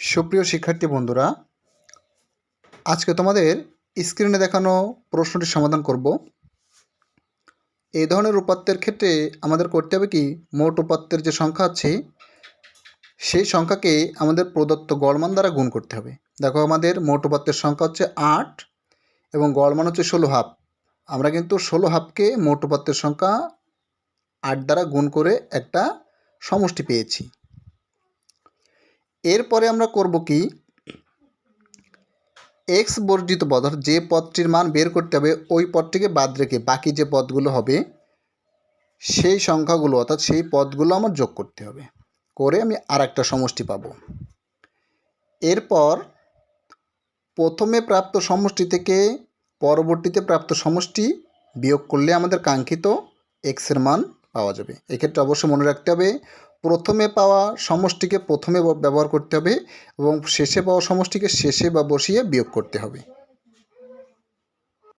সুপ্রিয় শিক্ষার্থী বন্ধুরা, আজকে তোমাদের স্ক্রিনে দেখানো প্রশ্নটির সমাধান করব। এই ধরনের উপাত্তের ক্ষেত্রে আমাদের করতে হবে কি, মোট উপাত্তের যে সংখ্যা আছে সেই সংখ্যাকে আমাদের প্রদত্ত গড়মান দ্বারা গুণ করতে হবে। দেখো, আমাদের মোট উপাত্তের সংখ্যা হচ্ছে 8 এবং গড়মান হচ্ছে 16 হাফ। আমরা কিন্তু 16 হাফকে মোট উপাত্তের সংখ্যা 8 দ্বারা গুণ করে একটা সমষ্টি পেয়েছি। এরপরে আমরা করব কি, এক্স বর্জিত পদ, অর্থাৎ যে পদটির মান বের করতে হবে ওই পদটিকে বাদ রেখে বাকি যে পদগুলো হবে সেই সংখ্যাগুলো অর্থাৎ সেই পদগুলো আমার যোগ করতে হবে, করে আমি আর একটা সমষ্টি পাব। এরপর প্রথমে প্রাপ্ত সমষ্টি থেকে পরবর্তীতে প্রাপ্ত সমষ্টি বিয়োগ করলে আমাদের কাঙ্ক্ষিত এক্সের মান পাওয়া যাবে। এক্ষেত্রে অবশ্য মনে রাখতে হবে, প্রথমে পাওয়া সমষ্টিকে প্রথমে ব্যবহার করতে হবে এবং শেষে পাওয়া সমষ্টিকে শেষে বা বসিয়ে বিয়োগ করতে হবে।